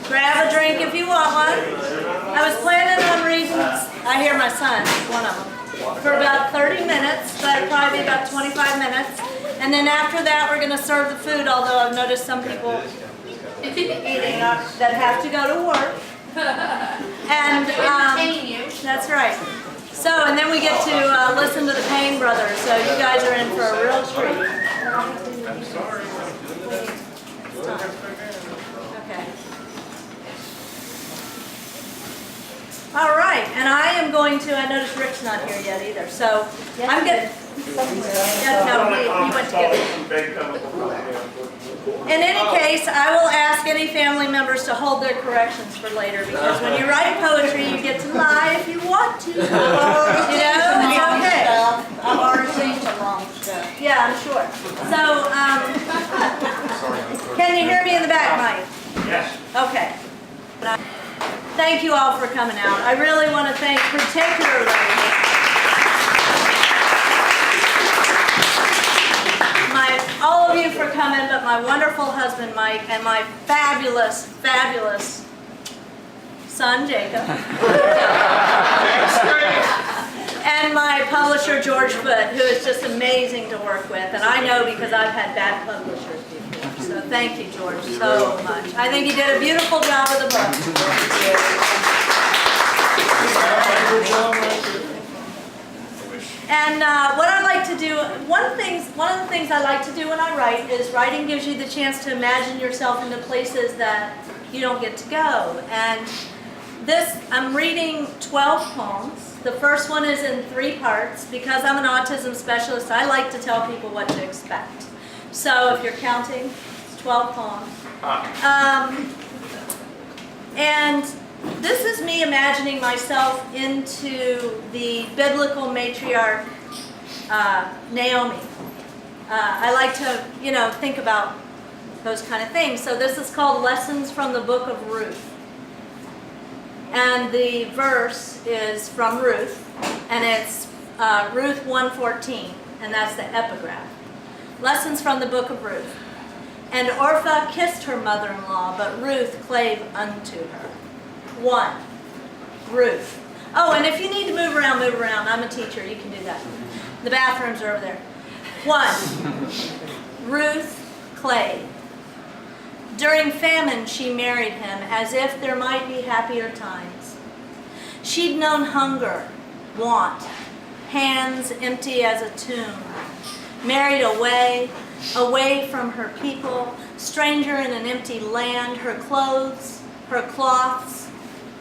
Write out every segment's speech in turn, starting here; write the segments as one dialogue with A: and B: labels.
A: Grab a drink if you want one. I was planning on reading, I hear my son, one of them, for about 30 minutes, but probably about 25 minutes. And then after that, we're going to serve the food, although I've noticed some people eating that have to go to work. And that's right. So, and then we get to listen to the Payne brothers, so you guys are in for a real treat.
B: I'm sorry.
A: Okay. All right, and I am going to, I noticed Rick's not here yet either, so I'm going to, yeah, no, he went to get it. In any case, I will ask any family members to hold their corrections for later, because when you write poetry, you get to lie if you want to. You know, it's okay.
C: I've already seen some wrong stuff.
A: Yeah, I'm sure. So, can you hear me in the back, Mike?
B: Yes.
A: Okay. Thank you all for coming out. I really want to thank particularly all of you for coming, but my wonderful husband Mike and my fabulous, fabulous son Jacob. And my publisher George Foote, who is just amazing to work with. And I know because I've had bad publishers before. So thank you, George, so much. I think you did a beautiful job with the book. And what I like to do, one of the things I like to do when I write is writing gives you the chance to imagine yourself into places that you don't get to go. And this, I'm reading 12 poems. The first one is in 3 parts. Because I'm an autism specialist, I like to tell people what to expect. So if you're counting, it's 12 poems. And this is me imagining myself into the biblical matriarch Naomi. I like to, you know, think about those kind of things. So this is called Lessons from the Book of Ruth. And the verse is from Ruth, and it's Ruth 1:14, and that's the epigraph. Lessons from the Book of Ruth. And Orpah kissed her mother-in-law, but Ruth clave unto her. 1. Ruth. Oh, and if you need to move around, move around. I'm a teacher. You can do that. The bathrooms are over there. 1. Ruth clave. During famine, she married him as if there might be happier times. She'd known hunger, want, hands empty as a tomb. Married away from her people, stranger in an empty land, her clothes, her cloths,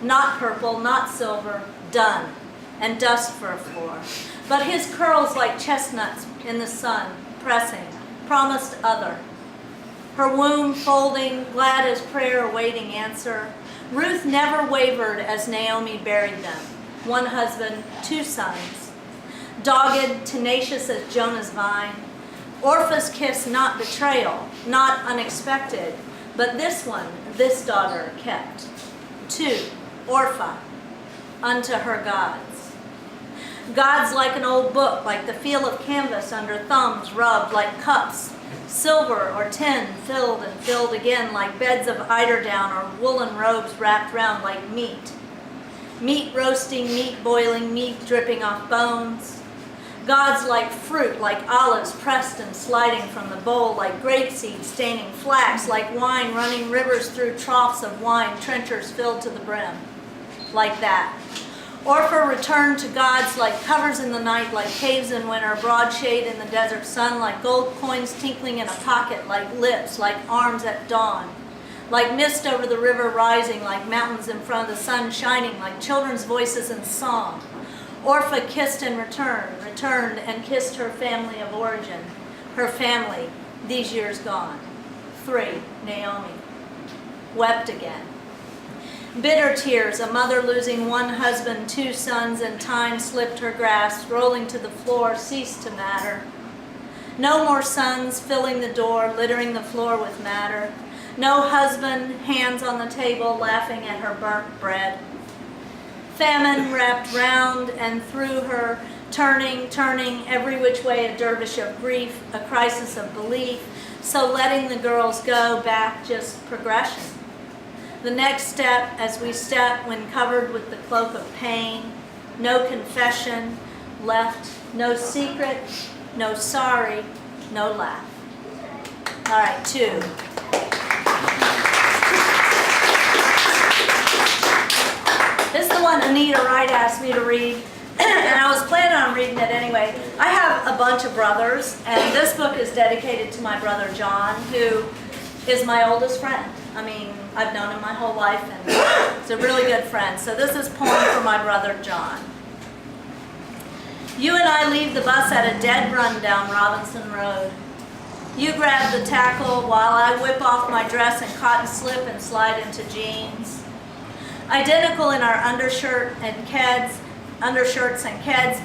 A: not purple, not silver, done, and dust for a floor. But his curls like chestnuts in the sun, pressing, promised other. Her womb folding, glad as prayer awaiting answer. Ruth never wavered as Naomi buried them. 1 husband, 2 sons. Dogged, tenacious as Jonah's vine. Orpah's kiss not betrayal, not unexpected, but this one, this daughter kept. 2. Orpah, unto her gods. Gods like an old book, like the feel of canvas under thumbs rubbed, like cups, silver or tin filled and filled again, like beds of eiderdown or woolen robes wrapped round like meat. Meat roasting, meat boiling, meat dripping off bones. Gods like fruit, like olives pressed and sliding from the bowl, like grapeseed staining flax, like wine running rivers through troughs of wine, trenchers filled to the brim. Like that. Orpah returned to gods like covers in the night, like caves in winter, broad shade in the desert sun, like gold coins tinkling in a pocket, like lips, like arms at dawn, like mist over the river rising, like mountains in front of the sun shining, like children's voices in song. Orpah kissed and returned and kissed her family of origin, her family, these years gone. 3. Naomi. Wept again. Bitter tears, a mother losing 1 husband, 2 sons, and time slipped her grasp, rolling to the floor, ceased to matter. No more sons filling the door, littering the floor with matter. No husband, hands on the table, laughing at her burnt bread. Famine wrapped round and through her, turning every which way, a dervish of grief, a crisis of belief, so letting the girls go back just progression. The next step as we step when covered with the cloak of pain, no confession left, no secret, no sorry, no laugh. All right, 2. This is the one Anita Wright asked me to read, and I was planning on reading it anyway. I have a bunch of brothers, and this book is dedicated to my brother John, who is my oldest friend. I mean, I've known him my whole life, and he's a really good friend. So this is a poem for my brother John. You and I leave the bus at a dead run down Robinson Road. You grab the tackle while I whip off my dress and cotton slip and slide into jeans. Identical in our undershirts and keds,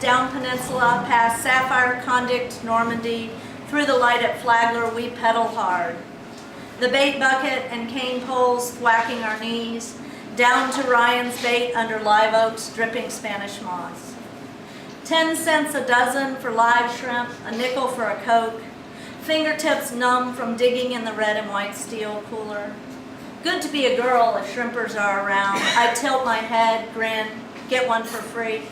A: down Peninsula, past Sapphire Conduct, Normandy, through the light at Flagler, we pedal hard. The bait bucket and cane poles thwacking our knees, down to Ryan's bait under live oaks, dripping Spanish moss. 10 cents a dozen for live shrimp, a nickel for a Coke, fingertips numb from digging in the red and white steel cooler. Good to be a girl if shrimpers are around. I tilt my head, grin, get one for free.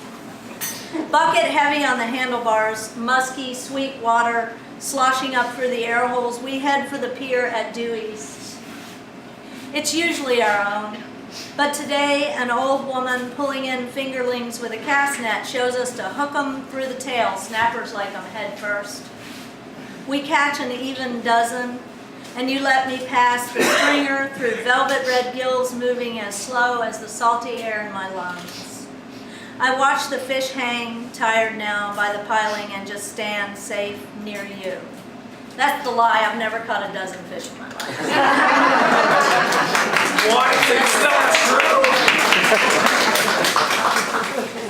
A: Bucket heavy on the handlebars, musky, sweet water sloshing up through the air holes. We head for the pier at due east. It's usually our own, but today an old woman pulling in fingerlings with a cast net shows us to hook 'em through the tail, snappers like 'em head first. We catch an even dozen, and you let me pass the stringer through velvet red gills moving as slow as the salty air in my lungs. I watch the fish hang, tired now, by the piling and just stand safe near you. That's the lie. I've never caught a dozen fish in my life.
B: What? It's not true.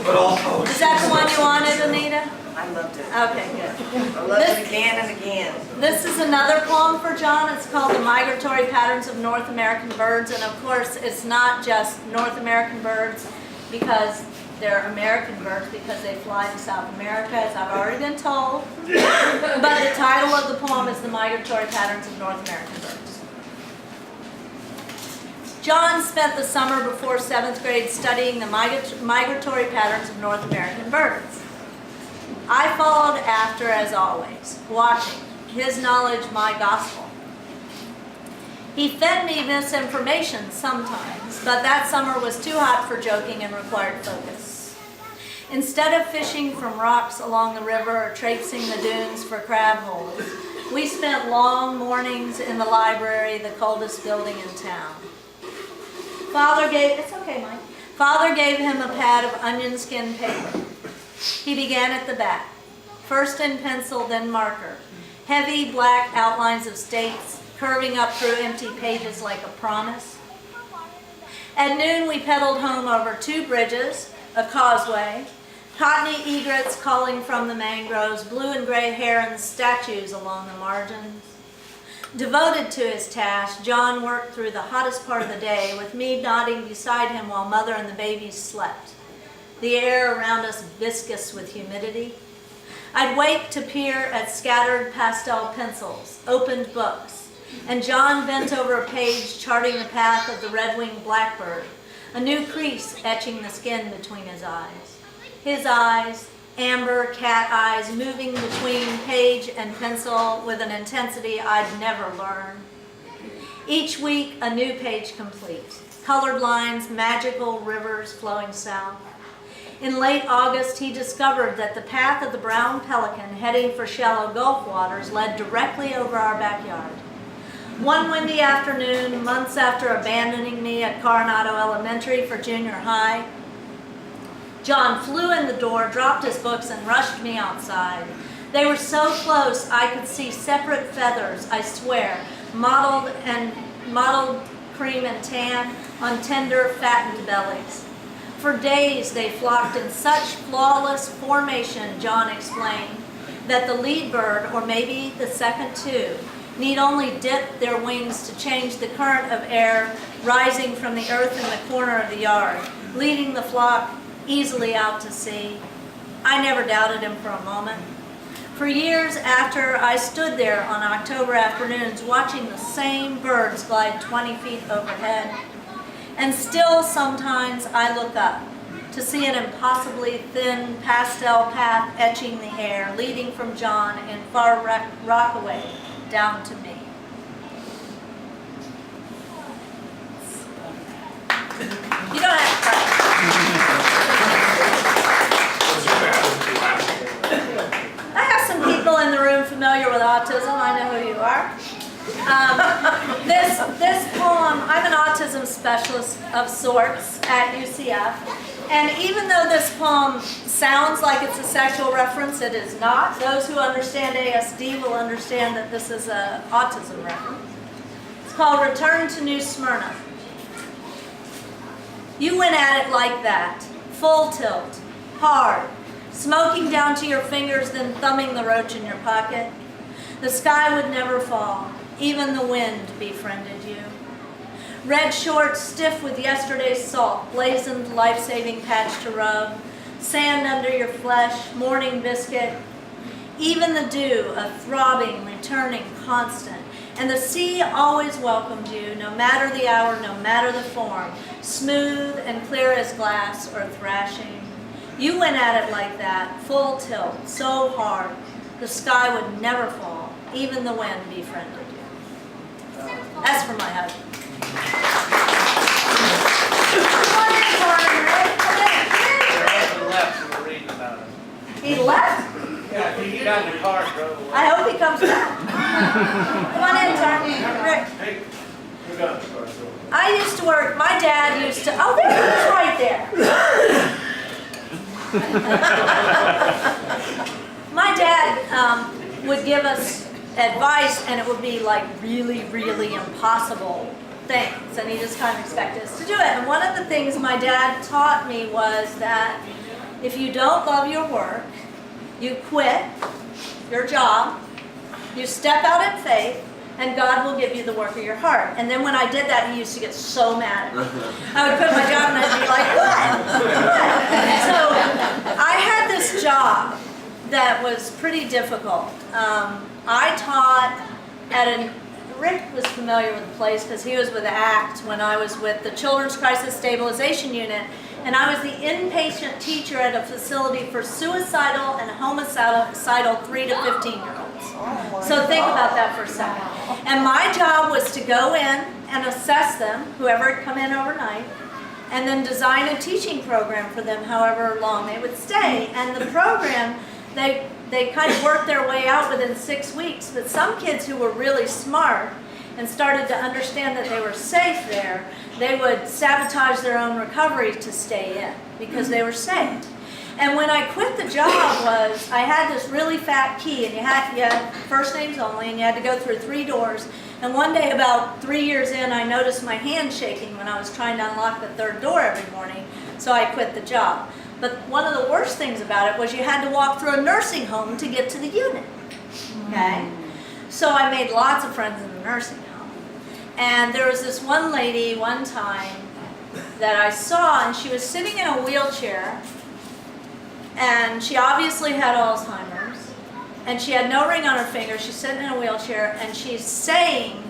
B: But also.
A: Is that the one you wanted, Anita?
C: I loved it.
A: Okay, good.
C: I loved it again and again.
A: This is another poem for John. It's called The Migratory Patterns of North American Birds. And of course, it's not just North American birds because they're American birds because they fly to South America, as I've already been told. But the title of the poem is The Migratory Patterns of North American Birds. John spent the summer before 7th grade studying the migratory patterns of North American birds. I followed after, as always, watching. His knowledge, my gospel. He fed me misinformation sometimes, but that summer was too hot for joking and required focus. Instead of fishing from rocks along the river or traipsing the dunes for crab holes, we spent long mornings in the library, the coldest building in town. It's okay, Mike. Father gave him a pad of onion skin paper. He began at the back, first in pencil, then marker. Heavy black outlines of states curving up through empty pages like a promise. At noon we pedaled home over 2 bridges, a causeway, cottony egrets calling from the mangroves, blue and gray herons, statues along the margins. Devoted to his task, John worked through the hottest part of the day, with me nodding beside him while mother and the babies slept. The air around us viscous with humidity. I'd wake to peer at scattered pastel pencils, opened books, and John bent over a page charting the path of the red-winged blackbird, a new crease etching the skin between his eyes. His eyes, amber cat eyes, moving between page and pencil with an intensity I'd never learn. Each week, a new page complete. Colored lines, magical rivers flowing south. In late August, he discovered that the path of the brown pelican heading for shallow Gulf waters led directly over our backyard. One windy afternoon, months after abandoning me at Coronado Elementary for junior high, John flew in the door, dropped his books, and rushed me outside. They were so close I could see separate feathers, I swear, mottled cream and tan on tender, fattened bellies. For days they flocked in such flawless formation, John explained, that the lead bird, or maybe the second two, need only dip their wings to change the current of air rising from the earth in the corner of the yard, leading the flock easily out to sea. I never doubted him for a moment. For years after I stood there on October afternoons watching the same birds glide 20 feet overhead, and still sometimes I look up to see an impossibly thin pastel path etching the air, leading from John in Far Rockaway down to me. You don't have to cry. I have some people in the room familiar with autism. I know who you are. This poem, I'm an autism specialist of sorts at UCF, and even though this poem sounds like it's a sexual reference, it is not. Those who understand ASD will understand that this is an autism reference. It's called Return to New Smyrna. You went at it like that, full tilt, hard, smoking down to your fingers, then thumbing the roach in your pocket. The sky would never fall. Even the wind befriended you. Red shorts stiff with yesterday's salt, blazoned life-saving patch to rub, sand under your flesh, morning biscuit. Even the dew, a throbbing, returning, constant. And the sea always welcomed you, no matter the hour, no matter the form, smooth and clear as glass or thrashing. You went at it like that, full tilt, so hard, the sky would never fall, even the wind befriended you. That's for my husband. He left?
D: Yeah, he got in the car and drove away.
A: I hope he comes back. Come on in, Tony. Rick.
D: Hey, who got in the car?
A: I used to work, my dad used to, oh, there he is right there. My dad would give us advice, and it would be like really, really impossible things, and he just kind of expected us to do it. And one of the things my dad taught me was that if you don't love your work, you quit your job, you step out in faith, and God will give you the work of your heart. And then when I did that, he used to get so mad at me. I would quit my job and I'd be like, what? So I had this job that was pretty difficult. I taught at Rick was familiar with the place because he was with ACT when I was with the Children's Crisis Stabilization Unit, and I was the inpatient teacher at a facility for suicidal and homicidal 3 to 15-year-olds. So think about that for a second. And my job was to go in and assess them, whoever had come in overnight, and then design a teaching program for them however long they would stay. And the program, they kind of worked their way out within 6 weeks, but some kids who were really smart and started to understand that they were safe there, they would sabotage their own recovery to stay in because they were safe. And when I quit the job I had this really fat key, and you had first names only, and you had to go through 3 doors. And one day about 3 years in, I noticed my hand shaking when I was trying to unlock the 3rd door every morning, so I quit the job. But one of the worst things about it was you had to walk through a nursing home to get to the unit, okay? So I made lots of friends in the nursing home. And there was this one lady one time that I saw, and she was sitting in a wheelchair, and she obviously had Alzheimer's, and she had no ring on her finger. She's sitting in a wheelchair, and she's saying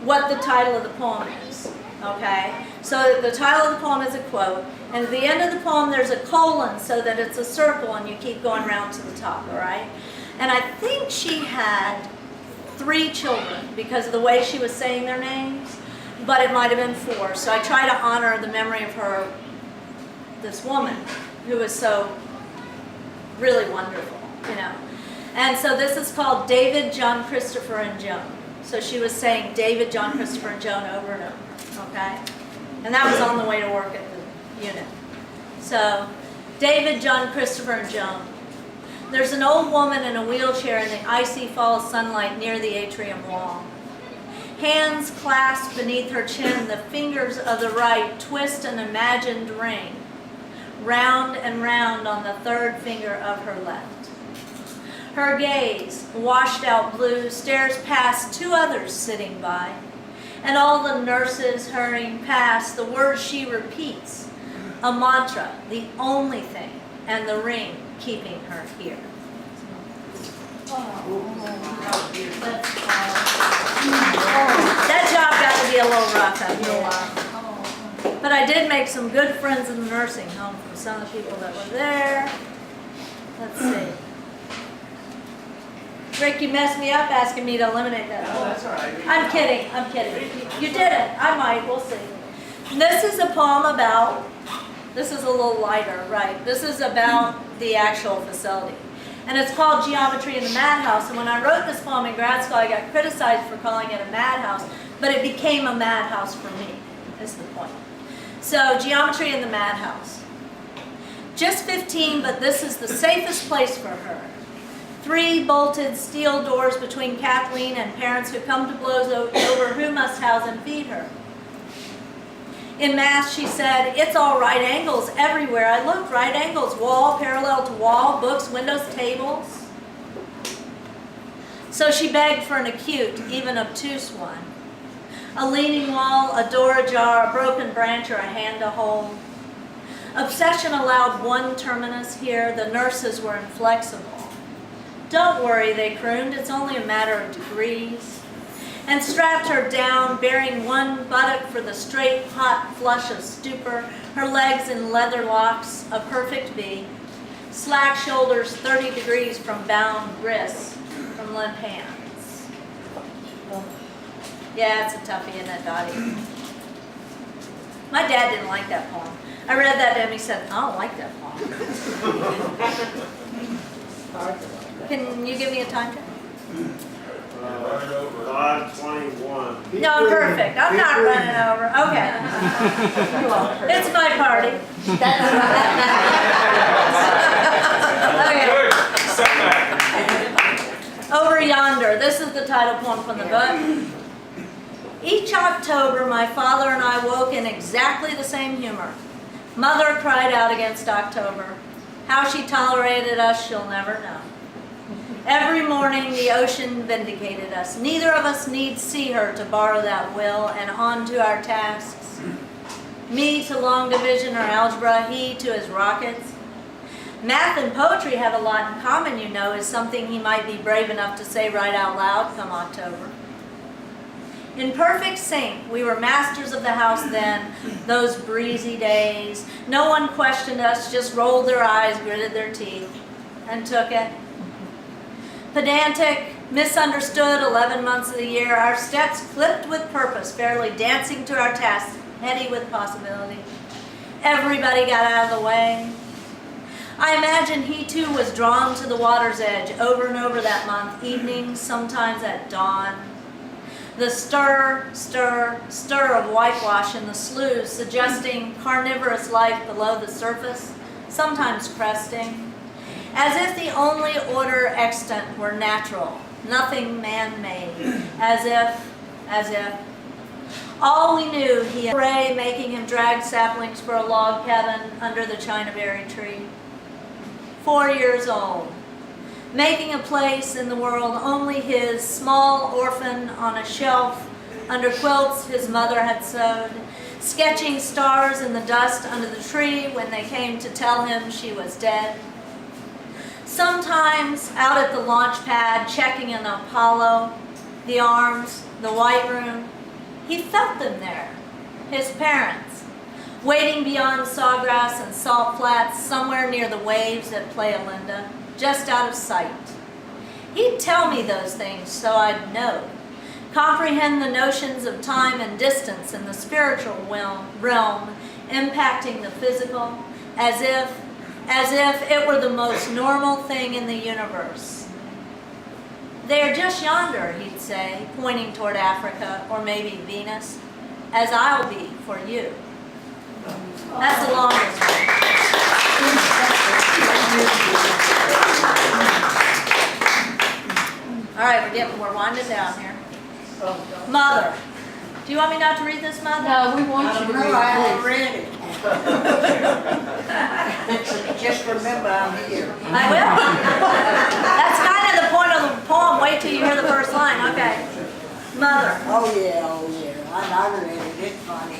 A: what the title of the poem is, okay? So the title of the poem is a quote, and at the end of the poem there's a colon so that it's a circle and you keep going round to the top, all right? And I think she had 3 children because of the way she was saying their names, but it might have been 4. So I try to honor the memory of her, this woman, who was so really wonderful, you know. And so this is called David, John, Christopher, and Joan. So she was saying David, John, Christopher, and Joan over and over, okay? And that was on the way to work at the unit. So David, John, Christopher, and Joan. There's an old woman in a wheelchair in the icy fall sunlight near the atrium wall. Hands clasped beneath her chin, the fingers of the right twist an imagined ring, round and round on the 3rd finger of her left. Her gaze, washed out blue, stares past 2 others sitting by, and all the nurses hurrying past, the words she repeats, a mantra, the only thing, and the ring keeping her here. That job got to be a little rough after a while. But I did make some good friends in the nursing home from some of the people that were there. Let's see. Rick, you messed me up asking me to eliminate that.
D: No, that's all right.
A: I'm kidding, I'm kidding. You didn't, I might, we'll see. This is a poem about, this is a little lighter, right? This is about the actual facility. And it's called Geometry in the Madhouse. And when I wrote this poem in grad school, I got criticized for calling it a madhouse, but it became a madhouse for me, is the point. So, Geometry in the Madhouse. Just 15, but this is the safest place for her. 3 bolted steel doors between Kathleen and parents who come to blows over who must house and feed her. In math, she said, it's all right angles everywhere. I looked, right angles, wall, parallel to wall, books, windows, tables. So she begged for an acute, even obtuse one. A leaning wall, a door ajar, a broken branch, or a hand to hold. Obsession allowed one terminus here. The nurses were inflexible. Don't worry, they crooned, it's only a matter of degrees. And strapped her down, bearing one buttock for the straight, hot flush of stupor, her legs in leather locks, a perfect V. Slack shoulders 30 degrees from bound wrists, from limp hands. Yeah, it's a toughie, isn't it, Dottie? My dad didn't like that poem. I read that to him, he said, I don't like that poem. Can you give me a time check?
D: 5:21.
A: No, I'm perfect. I'm not running over. Okay. It's my party. Okay. Over Yonder. This is the title poem from the book. Each October, my father and I woke in exactly the same humor. Mother cried out against October. How she tolerated us, she'll never know. Every morning, the ocean vindicated us. Neither of us need see her to borrow that will and on to our tasks. Me to long division or algebra, he to his rockets. Math and poetry have a lot in common, you know, is something he might be brave enough to say right out loud come October. In perfect sync, we were masters of the house then, those breezy days. No one questioned us, just rolled their eyes, gritted their teeth, and took it. Pedantic, misunderstood 11 months of the year, our steps clipped with purpose, fairly dancing to our tasks, heady with possibility. Everybody got out of the way. I imagine he too was drawn to the water's edge over and over that month, evenings, sometimes at dawn. The stir, stir, stir of whitewash in the sloughs, suggesting carnivorous life below the surface, sometimes cresting, as if the only order extant were natural, nothing man-made, as if. All we knew, he and Ray making him drag saplings for a log cabin under the chinaberry tree. 4 years old. Making a place in the world only his, small orphan on a shelf under quilts his mother had sewed, sketching stars in the dust under the tree when they came to tell him she was dead. Sometimes out at the launch pad checking an Apollo, the arms, the white room, he felt them there, his parents, waiting beyond sawgrass and salt flats somewhere near the waves at Playa Linda. Just out of sight. He'd tell me those things so I'd know, comprehend the notions of time and distance in the spiritual realm, impacting the physical, as if it were the most normal thing in the universe. They're just yonder, he'd say, pointing toward Africa or maybe Venus, as I'll be for you. That's the longest one. All right, we're winding down here. Mother. Do you want me not to read this, Mother?
E: No, we want you to read
C: I
E: this.
C: read it. Just remember I'm here.
A: I will. That's kind of the point of the poem. Wait till you hear the first line. Okay. Mother.
C: Oh yeah. I read it. It's funny.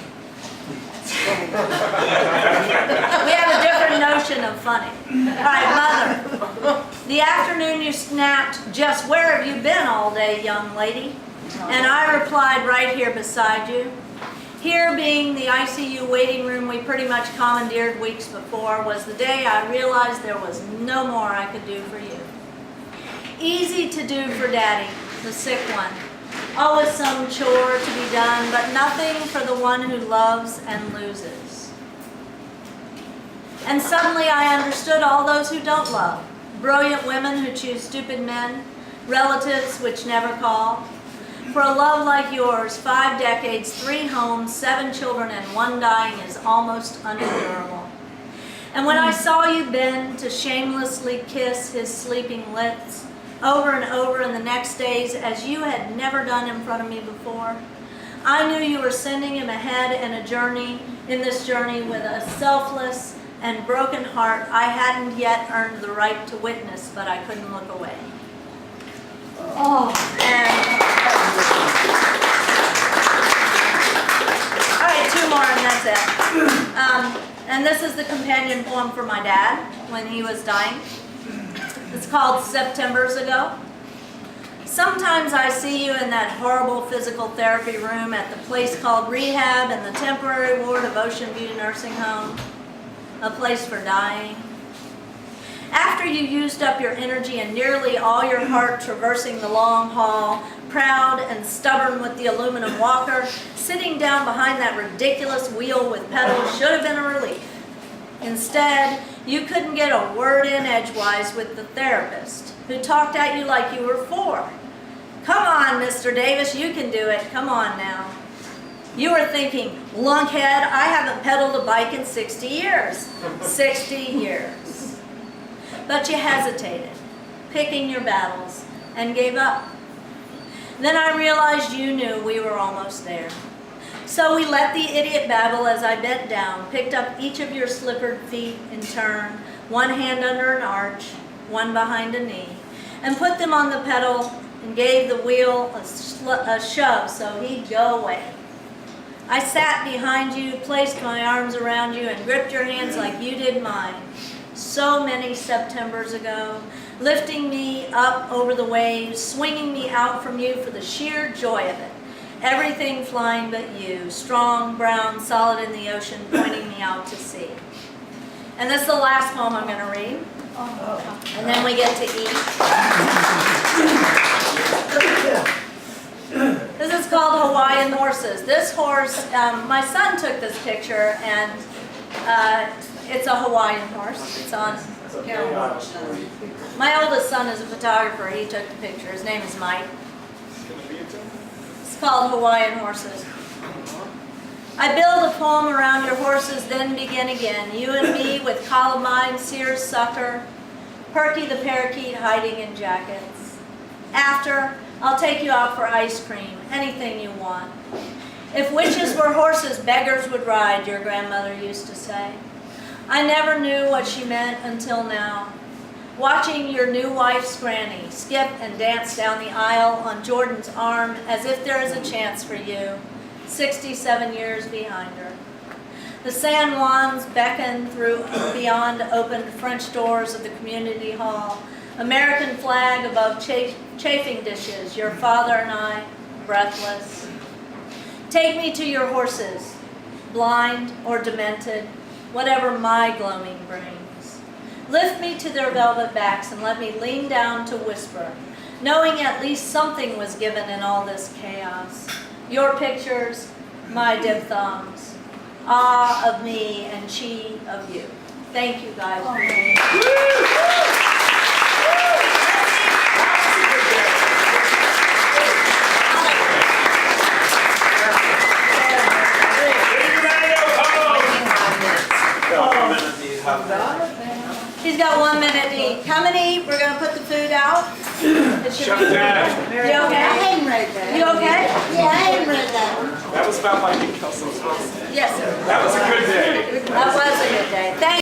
A: We have a different notion of funny. All right, Mother. The afternoon you snapped, "Just where have you been all day, young lady?" And I replied, "Right here beside you." Here, being the ICU waiting room we pretty much commandeered weeks before, was the day I realized there was no more I could do for you. Easy to do for Daddy, the sick one. Always some chore to be done, but nothing for the one who loves and loses. And suddenly I understood all those who don't love. Brilliant women who choose stupid men, relatives which never call. For a love like yours, 5 decades, 3 homes, 7 children, and 1 dying is almost unendurable. And when I saw you bend to shamelessly kiss his sleeping lips over and over in the next days as you had never done in front of me before, I knew you were sending him ahead in this journey with a selfless and broken heart I hadn't yet earned the right to witness, but I couldn't look away. Oh, and all right, 2 more and that's it. And this is the companion poem for my dad when he was dying. It's called Septembers Ago. Sometimes I see you in that horrible physical therapy room at the place called rehab in the temporary ward of Ocean View Nursing Home, a place for dying. After you used up your energy and nearly all your heart traversing the long hall, proud and stubborn with the aluminum walker, sitting down behind that ridiculous wheel with pedals should have been a relief. Instead, you couldn't get a word in edgewise with the therapist, who talked at you like you were 4. "Come on, Mr. Davis, you can do it. Come on now." You were thinking, "Lunkhead, I haven't pedaled a bike in 60 years. 60 years. But you hesitated, picking your battles, and gave up. Then I realized you knew we were almost there. So we let the idiot babble as I bent down, picked up each of your slippered feet in turn, one hand under an arch, one behind a knee, and put them on the pedal and gave the wheel a shove so he'd go away. I sat behind you, placed my arms around you, and gripped your hands like you did mine. So many Septembers ago, lifting me up over the waves, swinging me out from you for the sheer joy of it. Everything flying but you, strong, brown, solid in the ocean, pointing me out to sea. And this is the last poem I'm going to read. And then we get to eat. This is called Hawaiian Horses. This horse, my son took this picture, and it's a Hawaiian horse. It's on. My oldest son is a photographer. He took the picture. His name is Mike. It's called Hawaiian Horses. I build a poem around your horses, then begin again. You and me with Columbine, Sears Sucker, Perky the parakeet hiding in jackets. After, I'll take you out for ice cream, anything you want. If witches were horses, beggars would ride, your grandmother used to say. I never knew what she meant until now. Watching your new wife's granny skip and dance down the aisle on Jordan's arm as if there is a chance for you, 67 years behind her. The San Juans beckon through beyond opened French doors of the community hall, American flag above chafing dishes, your father and I, breathless. Take me to your horses, blind or demented, whatever my gloaming brings. Lift me to their velvet backs and let me lean down to whisper, knowing at least something was given in all this chaos. Your pictures, my diphthongs, ah of me and chi of you. Thank you guys for being here. He's got 1 minute to eat. Come and eat. We're going to put the food out. It should
D: Shut
A: be
D: down.
A: You
C: I
A: okay?
C: hadn't read that.
A: You okay?
C: Yeah, I hadn't read that one.
D: That was about like Kelsey's house.
A: Yes, sir.
D: That was a good day.
A: That was a good day. Thank